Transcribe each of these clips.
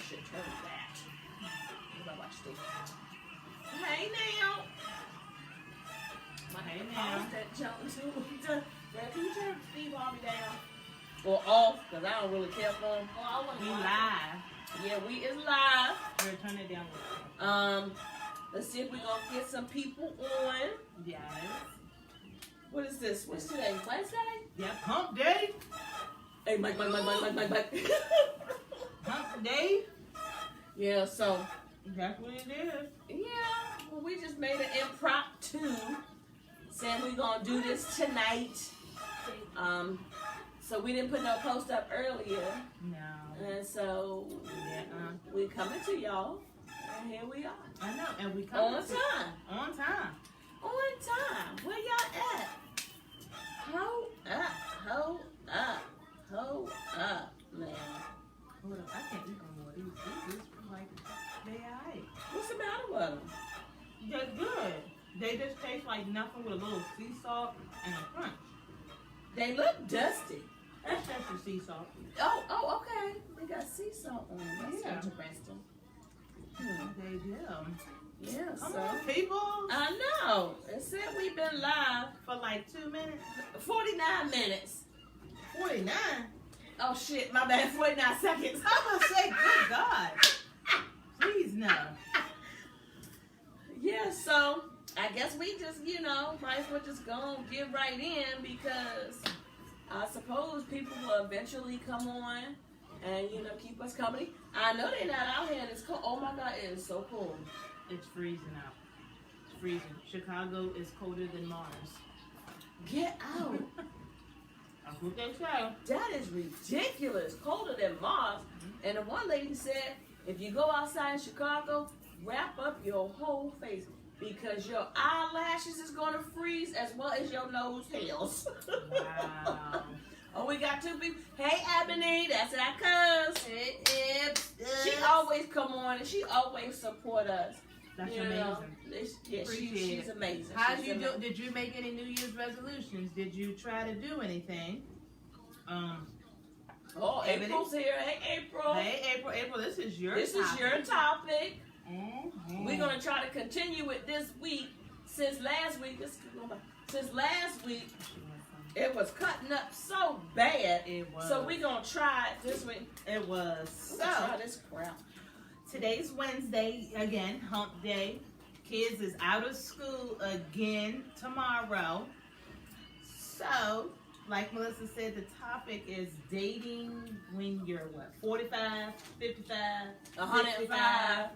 shit, turn that. What I watch this? Hey now. Hey now. That jump too. Can you turn Steve Harvey down? Or off, because I don't really care for him. Oh, I want to live. Yeah, we is live. Here, turn it down. Let's see if we're going to get some people on. Yes. What is this? What's today? Wednesday? Yep, hump day. Hey, Mike. Hump day. Yeah, so. That's what it is. Yeah, well, we just made an impromptu saying we're going to do this tonight. So we didn't put no post up earlier. No. And so we're coming to y'all. And here we are. I know, and we come on time. On time. On time. Where y'all at? Hold up, man. Hold up, I can't eat no more. These like, they alright. What's the matter with them? They're good. They just taste like nothing with a little sea salt and a crunch. They look dusty. That's just the sea salt. Oh, okay. They got sea salt on them. That's interesting. They do. Yeah, Come so. on, people. I know. It said we've been live For like 2 minutes. 49 minutes. 49? Oh, shit. My bad. 49 seconds. I was going to say, good God. Please, no. Yeah, so I guess we just, might as well just go and get right in because I suppose people will eventually come on and, keep us company. I know they're not out here and it's cold. Oh, my God, it is so cold. It's freezing out. It's freezing. Chicago is colder than Mars. Get out. That's what they say. That is ridiculous. Colder than Mars. And the one lady said, if you go outside in Chicago, wrap up your whole face because your eyelashes is going to freeze as well as your nose hairs. Wow. Oh, we got two people. Hey, Ebony, that's our cuz. Hey, Eb. She always come on and she always support us. That's You amazing. know, yeah, Appreciate she's it. amazing. How She's you do? amazing. Did you make any New Year's resolutions? Did you try to do anything? Oh, April's here. Hey, April. Hey, April. April, this is your This topic. is your topic. Mm-hmm. We're gonna try to continue it this week. Since last week, it was cutting up so bad. It was. So we're gonna try it this week. It was. We're gonna try this crap. Today's Wednesday, again, hump day. Kids is out of school again tomorrow. So, like Melissa said, the topic is dating when you're what? 45, 55, 105.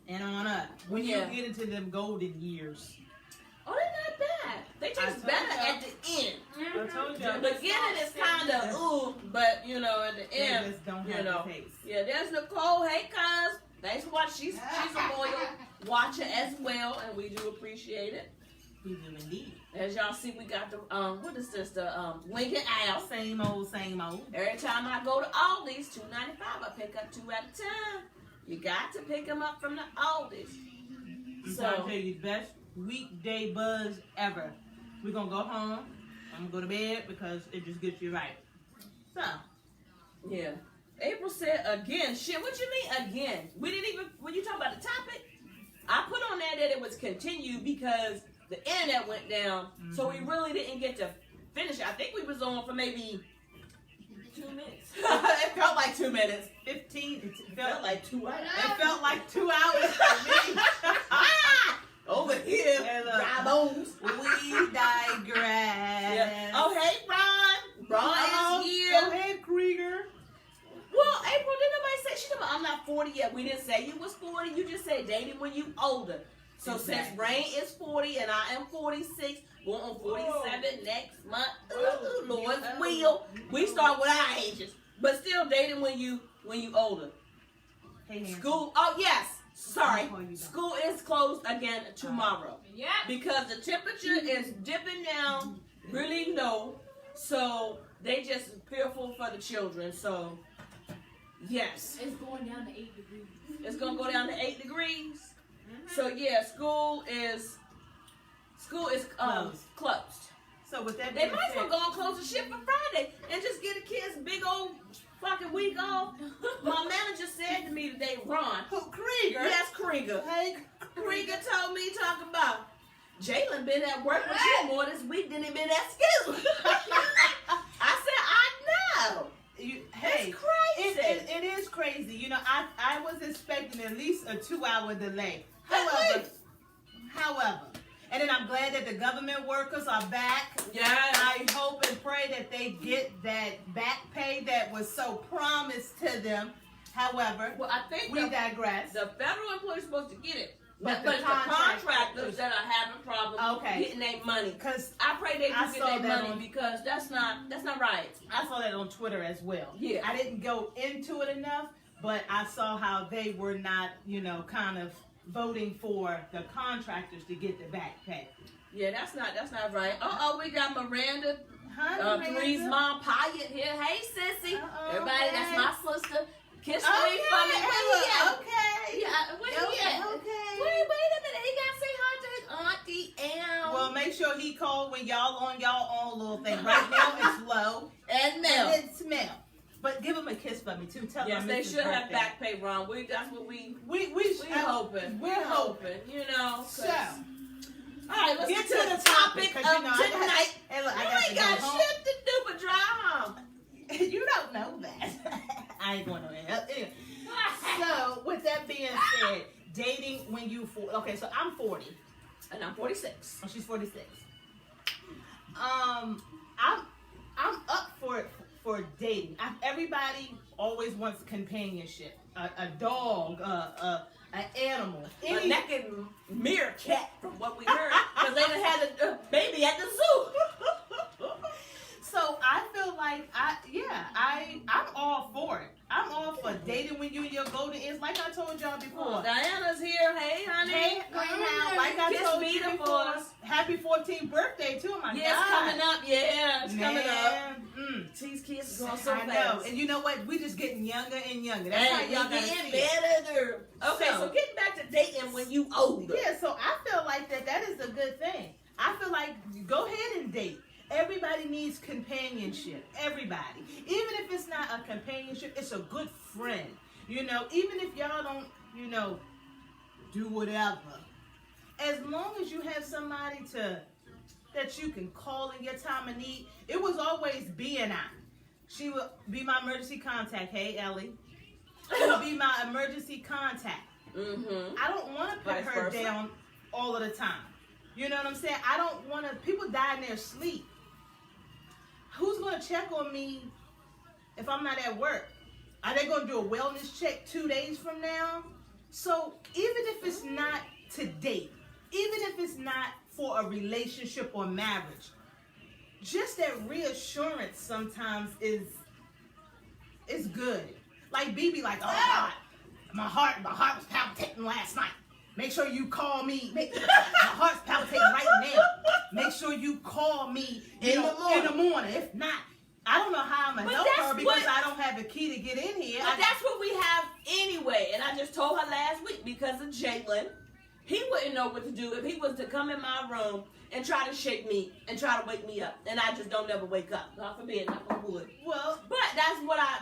and on up. When Yeah. you get into them golden years. Oh, they're not bad. They taste better at the end. I told you. The beginning is kind of ooh, but at the They end, just don't have the taste. Yeah, there's Nicole. Hey, cuz. Thanks for watching. She's a loyal watcher as well, and we do appreciate it. We do indeed. As y'all see, we got the what is this? The Lincoln Owl. Same old, same old. Every time I go to Aldi's, $2.95, I pick up 2 at a time. You got to pick them up from the Aldi's. I'm trying to tell you, best weekday buzz ever. We're gonna go home. I'm gonna go to bed because it just gets you right. So, Yeah. April said again. Shit, what you mean again? We didn't even, when you talk about the topic, I put on there that it was continued because the internet went down, so we really didn't get to finish it. I think we was on for maybe 2 minutes. It felt like 2 minutes. 15. It felt like 2 hours. It felt like 2 hours for me. Over here, And, dry bones. We digress. Yeah. Oh, hey, Ron. Ron is here. Go ahead, Krieger. Well, April, didn't nobody say, she told me, I'm not 40 yet. We didn't say you was 40. You just said dating when you older. So since Rain is 40 and I am 46, going on 47 next month, Lord's will, we start with our ages. But still dating when you older. Hey, School, oh yes, sorry. School is closed again tomorrow. Yeah. Because the temperature is dipping down really low. So they just fearful for the children. So yes. It's going down to 8 degrees. It's gonna go down to 8 degrees. So yeah, school is closed. So with that They being might as well said, go and close the ship for Friday and just get the kids big old fucking week off. My manager said to me today, Ron. Who, Krieger? Yes, Krieger. Hey, Krieger told me, talking about, Jalen been at work with you more this week than he been at school. I said, I know. Hey, it's crazy. It is crazy. You know, I was expecting at least a 2-hour delay. However, and then I'm glad that the government workers are back. Yeah. I hope and pray that they get that back pay that was so promised to them. However, Well, I think we digress. the federal employees are supposed to get it. But But the the contractors that are having problems getting their money. Because I pray they do I get saw their that money on- because that's not right. I saw that on Twitter as well. Yeah. I didn't go into it enough, but I saw how they were not, you know, kind of voting for the contractors to get the back pay. Yeah, that's not right. We got Miranda, Huh, Three's Miranda? mom, Pyatt here. Hey, sissy. Everybody, okay. that's my sister. Kiss me Okay, for me. Where he at? okay. Yeah, where he at? Okay. Wait a minute. He got to say hi to his auntie Em. Well, make sure he called when y'all on y'all own little thing. Right now it's low. and Mel. And it smell. But give him a kiss for me too. Tell Yes, him they it's his should have birthday. back pay, Ron. That's what we We hoping. We're hoping. You know. 'cause- So, all right, let's get get to the topic 'cause, of you know, I got- tonight. Hey, look, You I got ain't to got go home. shit to do but drive home. You don't know that. I ain't going nowhere. Anyway. So, with that being said, dating when you okay, so I'm 40. And I'm 46. Oh, she's 46. I'm up for dating. Everybody always wants companionship. A dog, an animal. A naked meerkat, from what we heard, because they done had a baby at the zoo. So I feel like I'm all for it. I'm all for dating when you and your golden is like I told y'all before. Diana's here. Hey, honey. Hey, now, like I Kiss told me you the before, voice. happy 14th birthday too. My Yeah, God. it's coming up. Yeah, it's coming up. Mm. These kids are going so I fast. know, and you know what? We just getting younger and younger. That's how Hey, y'all you gotta getting see it. better. Okay, so getting back to dating when you older. Yeah, so I feel like that is a good thing. I feel like go ahead and date. Everybody needs companionship. Everybody. Even if it's not a companionship, it's a good friend. You know, even if y'all don't, you know, do whatever. As long as you have somebody that you can call in your time of need. It was always B and I. She would be my emergency contact. Hey, Ellie. She would be my emergency contact. Mm-hmm. I don't want to put Vice her versa. down all of the time. You know what I'm saying? I don't want to. People die in their sleep. Who's going to check on me if I'm not at work? Are they going to do a wellness check 2 days from now? So even if it's not to date, even if it's not for a relationship or marriage, just that reassurance sometimes is good. Like BB, like, oh God, my heart was palpitating last night. Make sure you call me. My heart's palpitating right now. Make sure you call me in the morning. If not, I don't know how I'm going to help her because I don't have a key to get in here. But that's what we have anyway. And I just told her last week because of Jalen. He wouldn't know what to do if he was to come in my room and try to shake me and try to wake me up. And I just don't ever wake up. God forbid, knock on wood. Well, but that's what I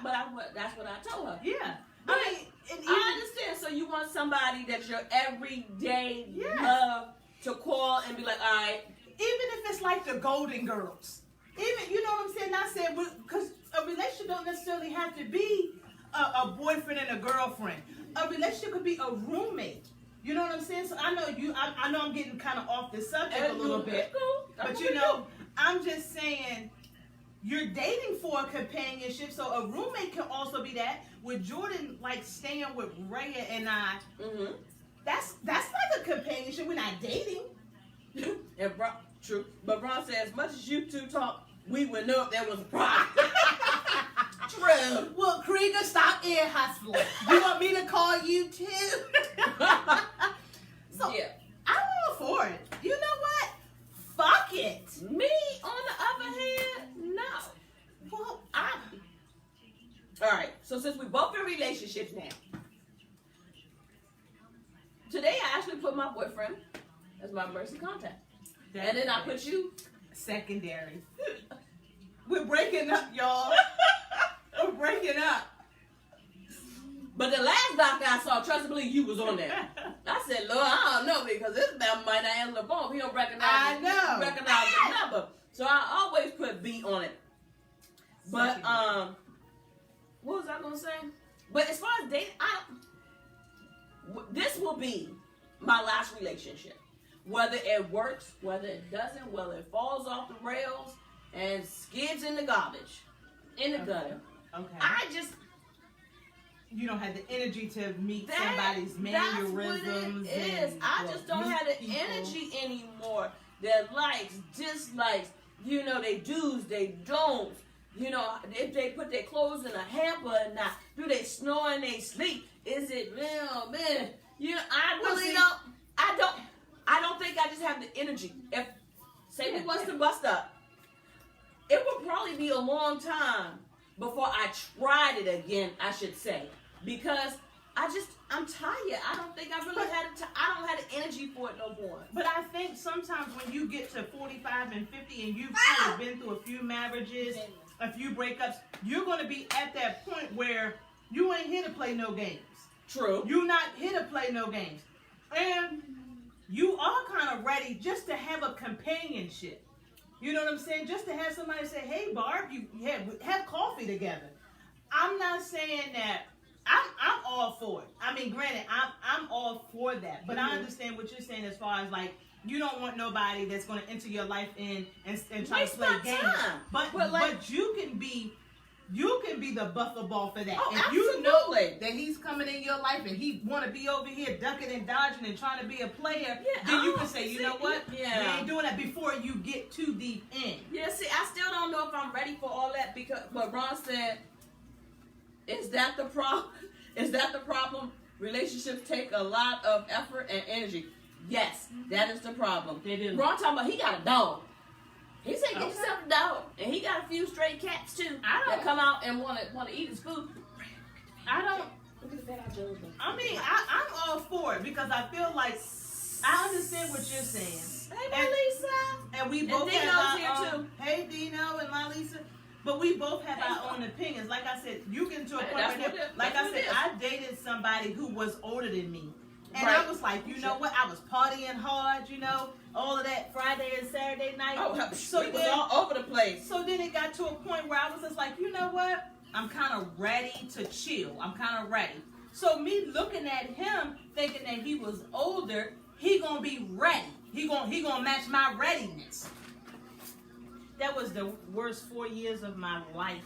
told her. Yeah. But I understand. So you want somebody that's your everyday love to call and be like, all right. Even if it's like the Golden Girls. Even, you know what I'm saying? Not saying, because a relationship don't necessarily have to be a boyfriend and a girlfriend. A relationship could be a roommate. You know what I'm saying? So I know I know I'm getting kind of off the subject a little bit. But you know, I'm just saying, you're dating for a companionship, so a roommate can also be that. With Jordan, like staying with Raya and I, that's like a companionship. We're not dating. And true. But Ron said, as much as you two talk, we would know if there was a problem. True. Well, Krieger, stop ear hustling. You want me to call you too? So, yeah. I'm all for it. You know what? Fuck it. Me, on the other hand, no. Well, all right, so since we both in relationships now, today I actually put my boyfriend as my emergency contact. And then I put you secondary. We're breaking up, y'all. We're breaking up. I saw Trust and Believe you was on there. I said, Lord, I don't know because this man might not answer the phone if he don't recognize the number. So I always put B on it. But what was I gonna say? But as far as dating, this will be my last relationship. Whether it works, whether it doesn't, whether it falls off the rails and skids in the garbage, in the gutter. Okay. You don't have the energy to meet somebody's mannerisms. That's what it is. I just don't have the energy anymore. Their likes, dislikes, they do's, they don'ts. If they put their clothes in a hamper or not, do they snore and they sleep? Is it real, man? I don't think I just have the energy. If say we was to bust up, it would probably be a long time before I tried it again, I should say. Because I'm tired. I don't think I really I don't have the energy for it no more. But I think sometimes when you get to 45 and 50 and you've kind of been through a few marriages, a few breakups, you're going to be at that point where you ain't here to play no games. True. You're not here to play no games. And you are kind of ready just to have a companionship. You know what I'm saying? Just to have somebody say, hey, Barb, you have coffee together. I'm not saying that I'm all for it. I mean, granted, I'm all for that. But I understand what you're saying as far as like, you don't want nobody that's going to enter your life and try to play games. But you can be the buffer ball for that. Oh, if absolutely. you know that he's coming in your life and he want to be over here ducking and dodging and trying to be a player, then you can say, you know what? We ain't doing that before you get too deep in. Yeah, see, I still don't know if I'm ready for all that because what Ron said, is that the problem? Is that the problem? Relationships take a lot of effort and energy. Yes, that is the problem. They do. Ron talking about he got a dog. He said, get yourself a dog. And he got a few stray cats, too, that come out and want to eat his food. I mean, I'm all for it because I feel like I understand what you're saying. Hey, Lisa. And we both have here, too. Hey, Dino and my Lisa. But we both have our own opinions. Like I said, you get to a point where, like I said, I dated somebody who was older than me. And I was like, you know what? I was partying hard, all of that Friday and Saturday night. So it was all over the place. So then it got to a point where I was just like, you know what? I'm kind of ready to chill. I'm kind of ready. So me looking at him, thinking that he was older, he gonna be ready. He gonna match my readiness. That was the worst 4 years of my life.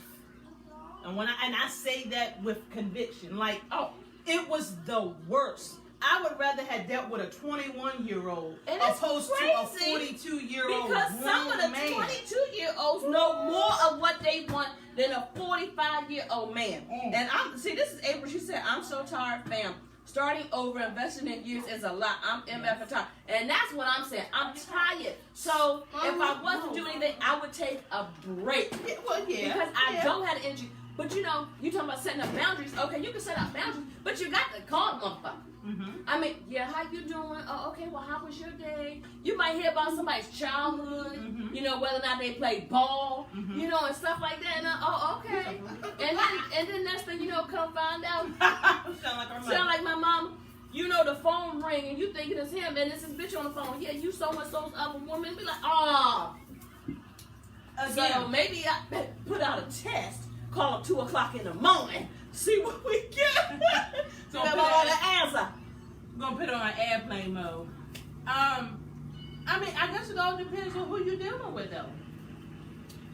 And I say that with conviction, like, it was the worst. I would rather have dealt with a 21-year-old opposed to a 42-year-old because some of the 22-year-olds know more of what they want than a 45-year-old man. And this is April. She said, I'm so tired, fam. Starting over, investing in years is a lot. I'm MF for time. And that's what I'm saying. I'm tired. So if I wasn't doing anything, I would take a break. Because I don't have the energy. But you talking about setting up boundaries. Okay, you can set up boundaries, but you got to call them motherfucker. I mean, how you doing? Oh, okay, well, how was your day? You might hear about somebody's childhood, whether or not they played ball, and stuff like that. And okay. And then next thing you know, come find out. Sound like my mom. The phone ring and you thinking it's him, and it's this bitch on the phone. Yeah, you so-and-so's other woman. Be like, So maybe I put out a test. Call him 2 o'clock in the morning. See what we get. So put on the answer. Gonna put it on airplane mode. I mean, I guess it all depends on who you're dealing with, though.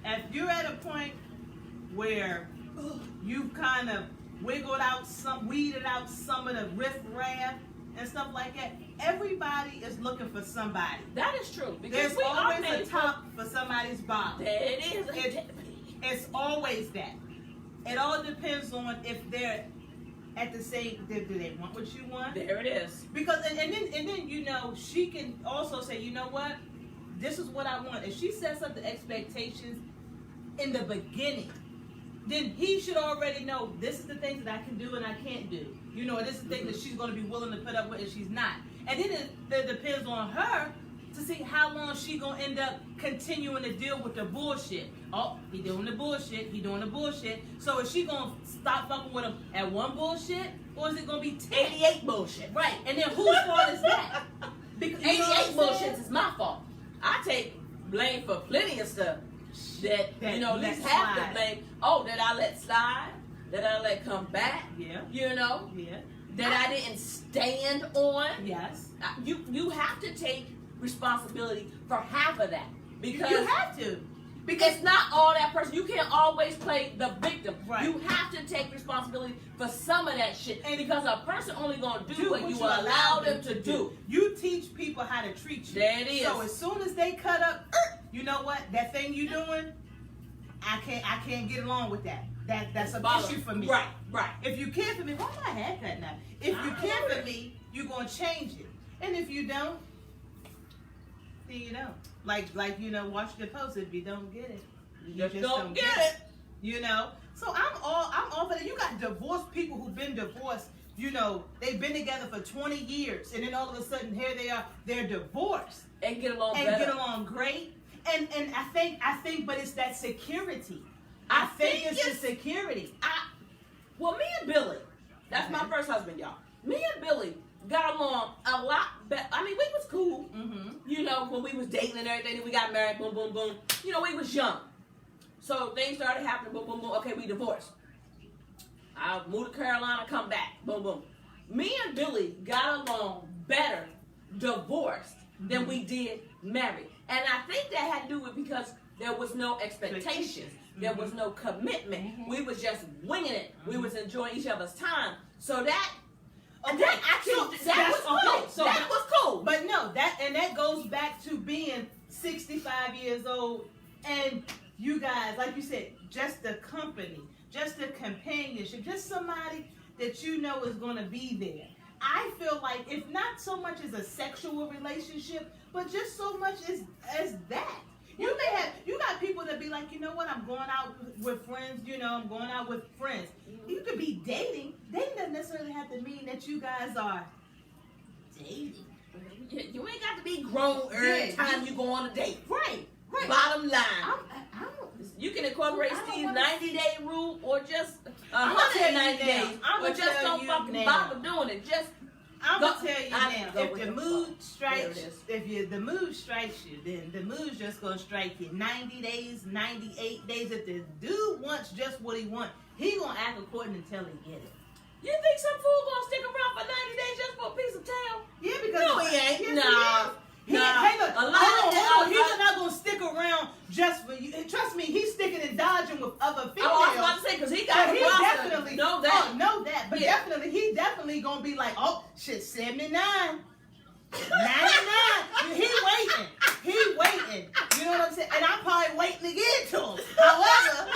If you're at a point where you've kind of weeded out some of the riff-raff and stuff like that, everybody is looking for somebody. That is true. There's always a top for somebody's bottom. There it is. It's always that. It all depends on if they're at the same. Do they want what you want? There it is. Because and then she can also say, you know what, this is what I want. If she sets up the expectations in the beginning, then he should already know this is the things that I can do and I can't do. This is the thing that she's going to be willing to put up with and she's not. And then it depends on her to see how long she gonna end up continuing to deal with the bullshit. Oh, he doing the bullshit. He doing the bullshit. So is she gonna stop fucking with him at one bullshit, or is it gonna be 10? 88 bullshit. Right. And then whose fault is that? Because You know what 88 I'm bullshit saying? is my fault. I take blame for plenty of stuff that That you know, at let least half slide. the blame. Oh, that I let slide, that I let come back. Yeah. You know, Yeah. that I didn't stand on. Yes. You have to take responsibility for half of that because You have to. it's not all that person. You can't always play the victim. Right. You have to take responsibility for some of that shit. And because a person only gonna do what you allow them to do. You teach people how to treat you. There it is. So as soon as they cut up, you know what? That thing you doing, I can't get along with that. That's an issue for me. Right, right. If you care for me, why my haircut now? If you care for me, you're gonna change it. And if you don't, then you don't. Like Washington Post. If you don't get it, you Just don't get it. You know. So I'm all for that. You got divorced people who've been divorced. You know, they've been together for 20 years, and then all of a sudden here they are. They're divorced And get along and better. get along great. And I think, but it's that security. I I think think it's the it's- security. Well, me and Billy, that's my first husband, y'all. Me and Billy got along a lot better. I mean, we was cool. Mm-hmm. You know, when we was dating and everything, then we got married, boom, boom, boom. You know, we was young. So things started happening, boom, boom, boom. Okay, we divorced. I moved to Carolina, come back, boom, boom. Me and Billy got along better divorced than we did married. And I think that had to do with because there was no expectations. There was no commitment. We was just winging it. We was enjoying each other's time. So that Okay. that actually that was cool. okay. So that was cool. But no, that goes back to being 65 years old, and you guys, like you said, just the company, just the companionship, just somebody that you know is going to be there. I feel like if not so much as a sexual relationship, but just so much as that. You got people that be like, you know what, I'm going out with friends, I'm going out with friends. You could be dating. Dating doesn't necessarily have to mean that you guys are dating. You ain't got to be grown every time you go on a date. Right. Bottom line. I don't, You can incorporate I don't Steve's wanna- 90-day rule or just I'ma tell you 190 now. days. I'ma Or just tell don't you fucking now. bother doing it. Just I'm Go- gonna tell you I now. go If with the the mood flow. strikes, There it is. the mood strikes you, then the mood's just gonna strike you. 90 days, 98 days. If the dude wants just what he wants, he gonna act according until he get it. you think some fool gonna stick around for 90 days just for a piece of tail? Yeah, because No, he ain't. Yes, Nah. he is. Nah. Hey, look, A lot hold of on. them- He's not gonna stick around just for you. And trust me, he's sticking and dodging with other females. Oh, I was about to say because he got But a he roster. definitely Know that. know that. But Yeah. he definitely gonna be like, oh shit, 79. 99. He waiting. You know what I'm saying? And I'm probably waiting to get to him. However,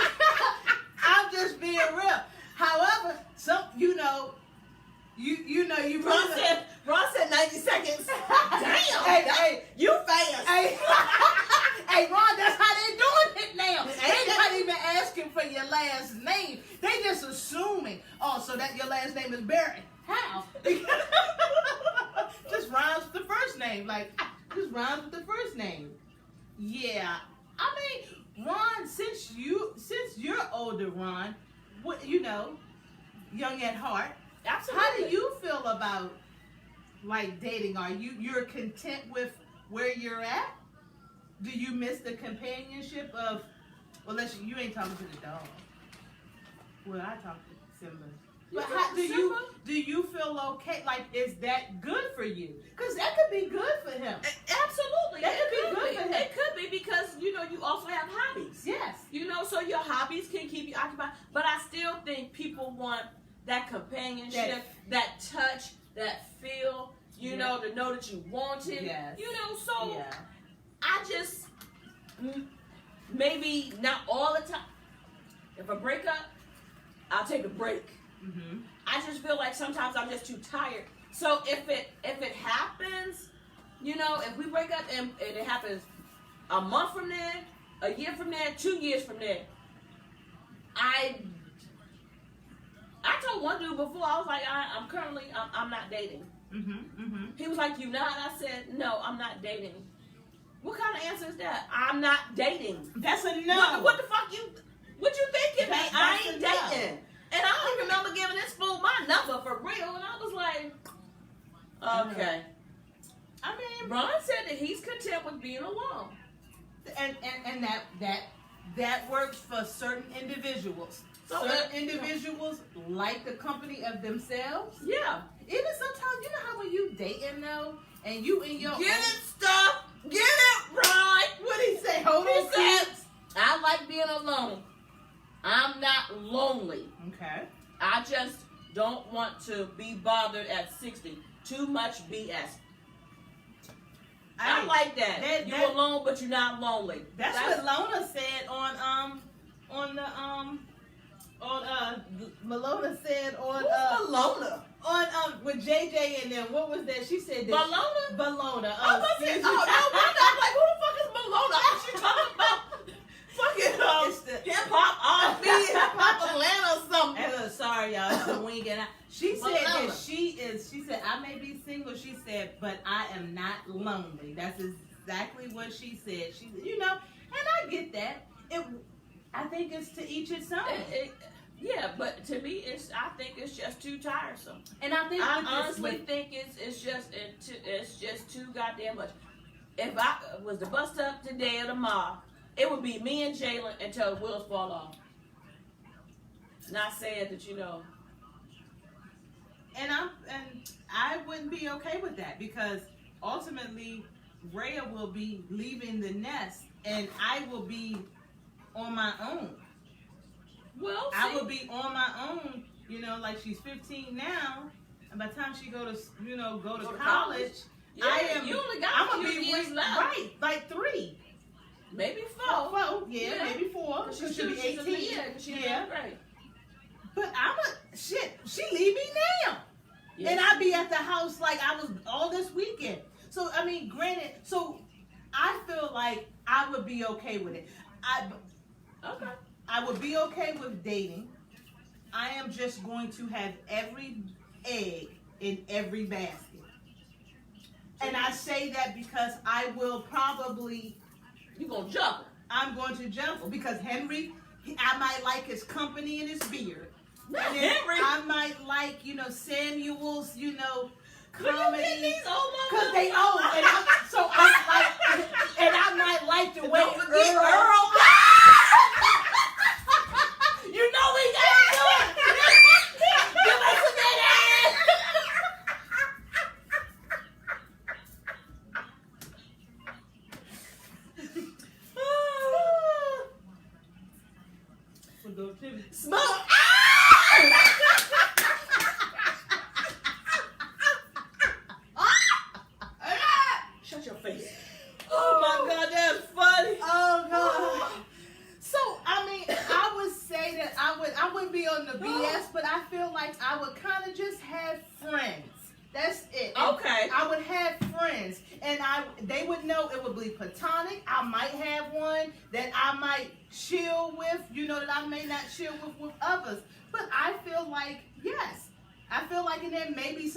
I'm just being real. However, you Ron said 90 seconds. Damn. Hey, you fast. Hey, hey, Ron, that's how they doing it now. They not even asking for your last name. They just assuming, oh, so that your last name is Barry. How? Just rhymes with the first name. Just rhymes with the first name. Yeah. I mean, Ron, since you're older, Ron, young at heart, Absolutely. how do you feel about dating? Are you're content with where you're at? Do you miss the companionship of? Well, you ain't talking to the dog. Well, I talk to Simba. You But talk to Simba? do you feel okay? Is that good for you? Because that could be good for him. Absolutely. That could be good for him. It could be because, you also have hobbies. Yes. So your hobbies can keep you occupied. But I still think people want that companionship, that touch, that feel, to know that you want it. Yes. So Yeah. I just, maybe not all the time. If I break up, I'll take a break. Mm-hmm. I just feel like sometimes I'm just too tired. So if it happens, if we break up and it happens a month from there, a year from there, 2 years from there, I told one dude before, I was like, I'm not dating. Mm-hmm. Mm-hmm. He was like, you not? I said, no, I'm not dating. What kind of answer is that? I'm not dating. That's a no. What the fuck what you thinking? That's I ain't a no. dating. And I don't even remember giving this fool my number for real. And I was like, okay. I mean, Ron said that he's content with being alone. And that works for certain individuals. So certain individuals like the company of themselves. Yeah. Even sometimes, you know how when you dating though, and you in your Get it stuff. Get it right. What he say? Hold He on, said, kids. I like being alone. I'm not lonely. Okay. I just don't want to be bothered at 60. Too much BS. I like that. You're alone, but you're not lonely. That's what Lona said on Malona said on Who's Malona? On with JJ and them. What was that? She said that. Malona. I was saying, no, I'm like, who the fuck is Malona? I thought she talking about fucking hip hop R&B, hip hop Atlanta or something. Sorry, y'all. It's the wing and she said that she said, I may be single, she said, but I am not lonely. That's exactly what she said. She, and I get that. I think it's to each its own. Yeah, but to me, I think it's just too tiresome. And I think I honestly think it's just too goddamn much. If I was to bust up today or tomorrow, it would be me and Jalen until the wheels fall off. Not saying that And I wouldn't be okay with that because ultimately Rhea will be leaving the nest and I will be on my own. Well, I will be on my own, like she's 15 now, and by the time she go to college, yeah, you only got I'm a few years left. Right, like 3. Maybe 4. Yeah, maybe 4. Because she'll be 18. Yeah. Right. But she leave me now. Yes. And I be at the house like I was all this weekend. So, I mean, granted, I feel like I would be okay with it. I would be okay with dating. I am just going to have every egg in every basket. And I say that because I will probably... You're going to juggle. I'm going to juggle because Henry, I might like his company and his beard. Not Henry. I might like, Samuel's, comedy. Because they old. And I might like the way Earl. You know we got to do it. Give us a minute. Smoke. Shut your face. Oh my God, that's funny. Oh God. So I mean, I would say that I wouldn't be on the BS, but I feel like I would kind of just have friends. That's it. Okay. I would have friends, and they would know it would be platonic. I might have one that I might chill with, that I may not chill with others. But I feel like, yes. I feel like, and then maybe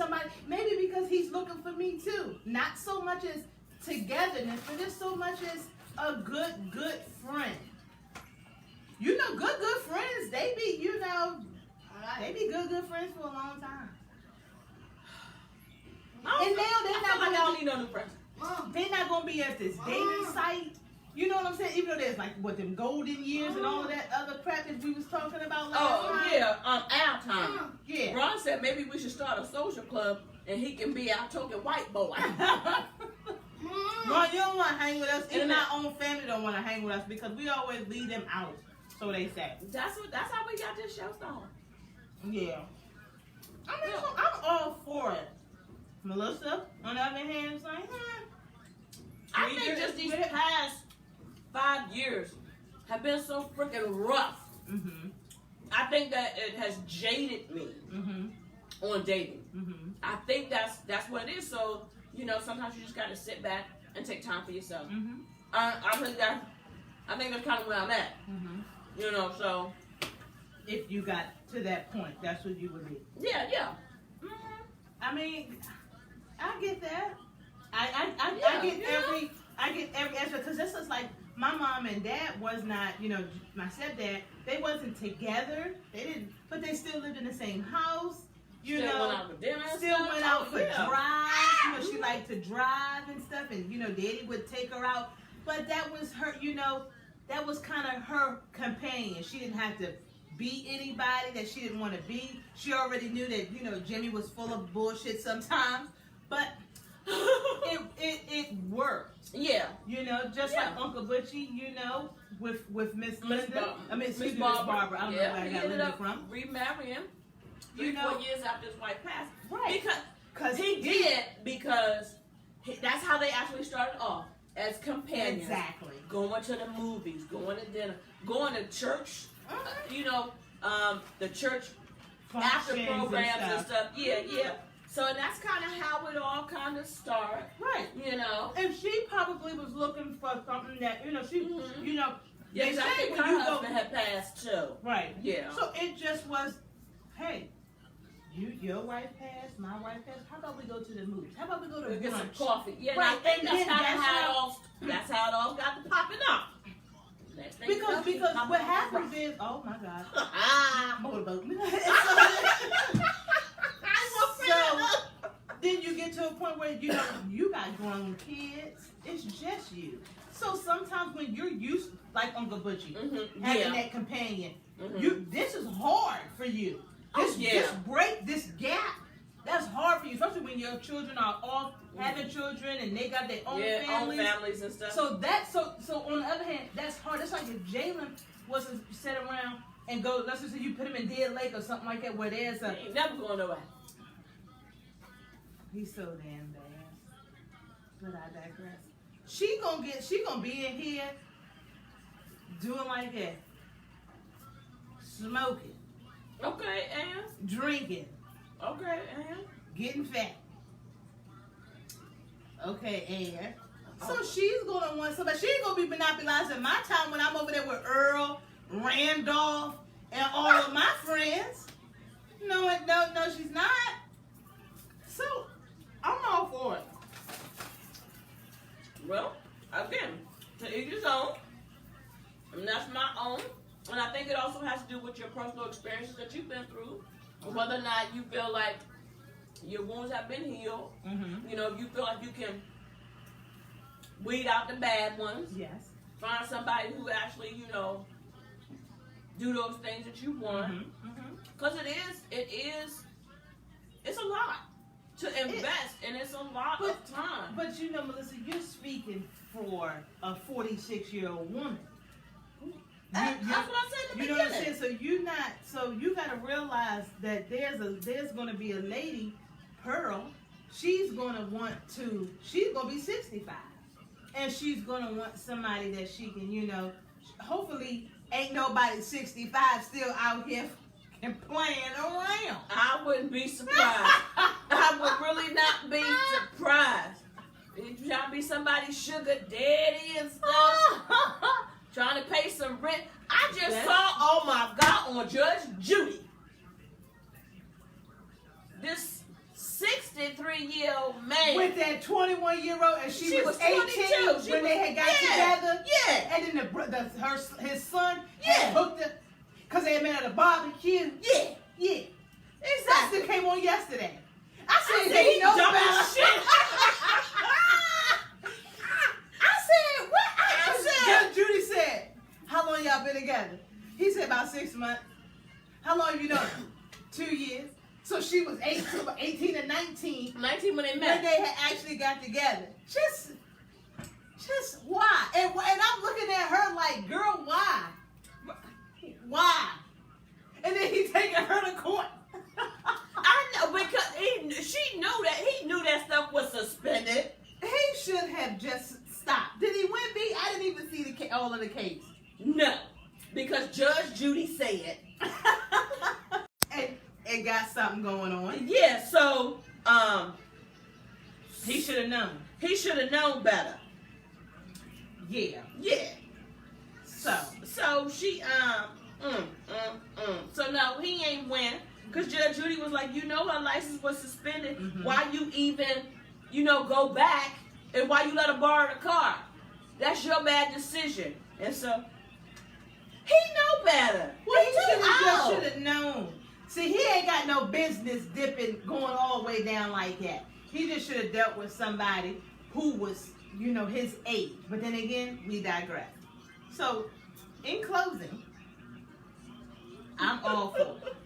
because he's looking for me too. Not so much as togetherness, but just so much as a good friend. Good friends, they be, they be good friends for a long time. And now they're not like I don't need no new friends. They're not gonna be at this dating site. You know what I'm saying? Even though there's like them golden years and all of that other crap that we was talking about last time. Yeah, our time. Yeah. Ron said maybe we should start a social club and he can be our token white boy. Ron, you don't want to hang with us. Even our own family don't want to hang with us because we always leave them out. So they say. That's how we got this show started. Yeah. I'm all for it. Melissa, on the other hand, is like, I think just these past 5 years have been so freaking rough. Mm-hmm. I think that it has jaded me on dating. Mm-hmm. I think that's what it is. So, sometimes you just got to sit back and take time for yourself. Mm-hmm. I think that's kind of where I'm at. Mm-hmm. So. If you got to that point, that's what you would be. Yeah. I mean, I get that. I I get every extra because this is like my mom and dad was not, my stepdad. They wasn't together. They didn't, but they still lived in the same house. Still went out for dinner. Still went out for yeah. drives. She liked to drive and stuff, and Daddy would take her out. But that was her. That was kind of her companion. She didn't have to be anybody that she didn't want to be. She already knew that Jimmy was full of bullshit sometimes, but it worked. Yeah. Just like Uncle Butchie, with Miss Linda. Miss Barbara. I don't know where I got Linda from. Remarrying. 4 years after his wife passed. Right. Because he did because that's how they actually started off as companions. Exactly. Going to the movies, going to dinner, going to church. The church after programs and stuff. Yeah. So that's kind of how it all kind of started. Right. And she probably was looking for something that, she, Yeah, I think her husband had passed too. Right. Yeah. So it just was, hey, your wife passed, my wife passed. How about we go to the movies? How about we go to get some brunch? coffee? Yeah, right. And I think that's how it all got to popping up. Because what happens is, oh my God, motorboat. So then you get to a point where you got grown kids. It's just you. So sometimes when you're used, like Uncle Butchie, having that companion, this is hard for you. This break, this gap, that's hard for you, especially when your children are off having children and they got their own families and stuff. So so on the other hand, that's hard. That's like if Jalen was to sit around and go, let's just say you put him in Dead Lake or something like that, where there's a. He ain't never going nowhere. He's so damn bad. But I digress. She gonna be in here doing like that, smoking. Okay, and drinking. Okay, and getting fat. Okay, and so she's gonna want somebody. She's gonna be monopolizing my time when I'm over there with Earl, Randolph, and all of my friends. No, she's not. So I'm all for it. Well, again, to each his own, and that's my own. And I think it also has to do with your personal experiences that you've been through, whether or not you feel like your wounds have been healed. If you feel like you can weed out the bad ones. Yes. Find somebody who actually, do those things that you want. Because it's a lot to invest, and it's a lot of time. But Melissa, you're speaking for a 46-year-old woman. That's what I said in the beginning. What I'm saying? So you got to realize that there's going to be a lady, Pearl. She's going to be 65. And she's going to want somebody that she can, hopefully ain't nobody 65 still out here and playing around. I wouldn't be surprised. I would really not be surprised. If you trying to be somebody's sugar daddy and stuff, trying to pay some rent. I just saw, oh my God, on Judge Judy, this 63-year-old man with that 21-year-old, and she was 18 when they had got together. Yeah. And then his son had hooked up because they had met at a barbecue. Yeah. Exactly. That still came on yesterday. I said he knows dumb about as shit. Judge Judy said, how long y'all been together? He said about 6 months. How long have you known? 2 years. So she was 18 and 19. 19 when they met. When they had actually got together. Just why? And I'm looking at her like, girl, why? Why? And then he taking her to court. I know, because he knew that stuff was suspended. He should have just stopped. Did he win B? I didn't even see all of the case. No, because Judge Judy said. and it got something going on. Yeah, so he should have known. He should have known better. Yeah. So she So no, he ain't win. Because Judge Judy was like, her license was suspended. Why you even, go back, and why you let her borrow the car? That's your bad decision. And so, he know better. Well, he too should have known. See, he ain't got no business dipping, going all the way down like that. He just should have dealt with somebody who was, his age. But then again, we digress. So, in closing, I'm all for it.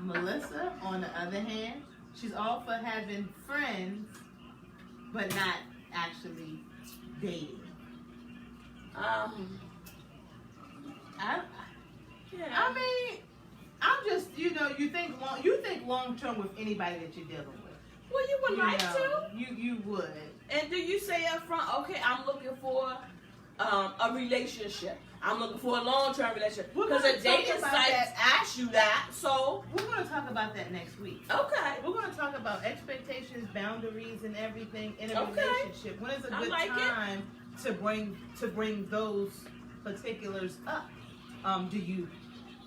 Melissa, on the other hand, she's all for having friends, but not actually dating. I mean, I'm just, you think long term with anybody that you're dealing with. Well, you would like to. You would. And do you say up front, okay, I'm looking for a relationship. I'm looking for a long-term relationship. Because the dating sites ask you that, so. We're going to talk about that next week. Okay. We're going to talk about expectations, boundaries, and everything in a relationship. When is a good time to bring those particulars up?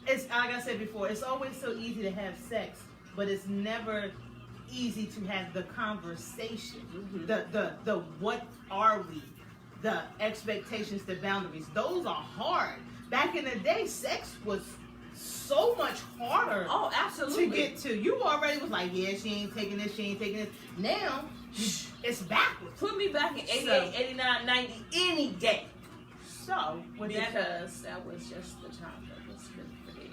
It's like I said before, it's always so easy to have sex, but it's never easy to have the conversation. Mm-hmm. The what are we? The expectations, the boundaries. Those are hard. Back in the day, sex was so much harder. Oh, absolutely. To get to. You already was like, yeah, she ain't taking this, she ain't taking this. Now, it's backwards. Put me back in 88, 89, 90, any day. So, because that was just the time that was good for me.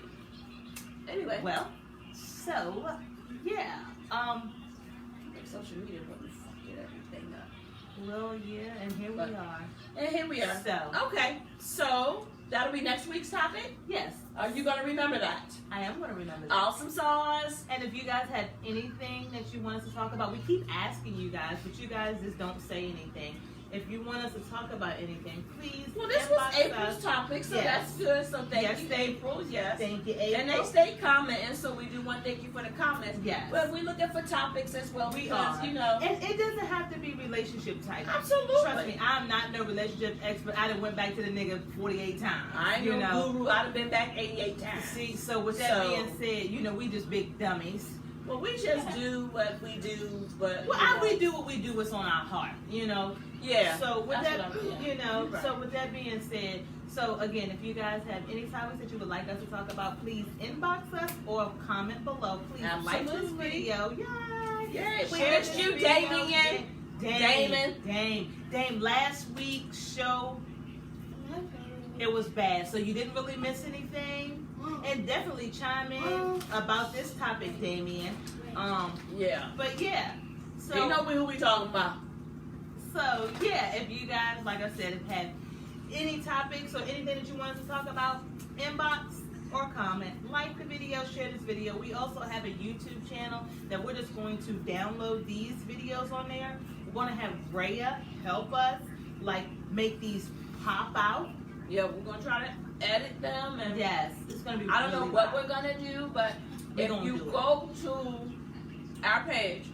Anyway. Well, so, yeah. Social media really fucking everything up. Well, yeah, and here we are. And here we are. So. Okay, so that'll be next week's topic? Yes. Are you going to remember that? I am going to remember that. Awesome sauce. And if you guys have anything that you want us to talk about, we keep asking you guys, but you guys just don't say anything. If you want us to talk about anything, please. Well, this was April's topic, so that's good. So thank you, April. Yes. Thank you, April. And they stay commenting, so we do want to thank you for the comments. Yes. But we're looking for topics as well because, And it doesn't have to be relationship type. Absolutely. Trust me, I'm not no relationship expert. I done went back to the nigga 48 times. I ain't no guru. I'd have been back 88 times. See, so with that being said, we just big dummies. Well, we just do what we do, but we do what we do. What's on our heart, Yeah. So with that, right. So with that being said, so again, if you guys have any topics that you would like us to talk about, please inbox us or comment below. Please like this video. Yay! We Share missed this you, video. Damon. Dame. Last week's show, it was bad, so you didn't really miss anything. And definitely chime in about this topic, Damien. Yeah. But yeah. So you know who we talking about. So yeah, if you guys, like I said, have any topics or anything that you want us to talk about, inbox or comment, like the video, share this video. We also have a YouTube channel that we're just going to download these videos on there. We're going to have Rhea help us, make these pop out. Yeah, we're going to try to edit them. And yes, it's going to be I don't know what we're going to do, but if you go to our page,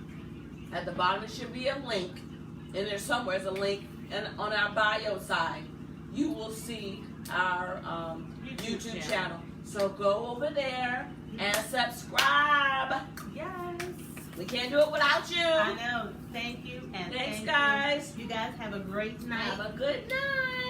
at the bottom it should be a link, and there's somewhere a link, and on our bio side, you will see our YouTube channel. So go over there and subscribe. Yes. We can't do it without you. I know. Thank you. And thanks, guys. You guys have a great night. Have a good night.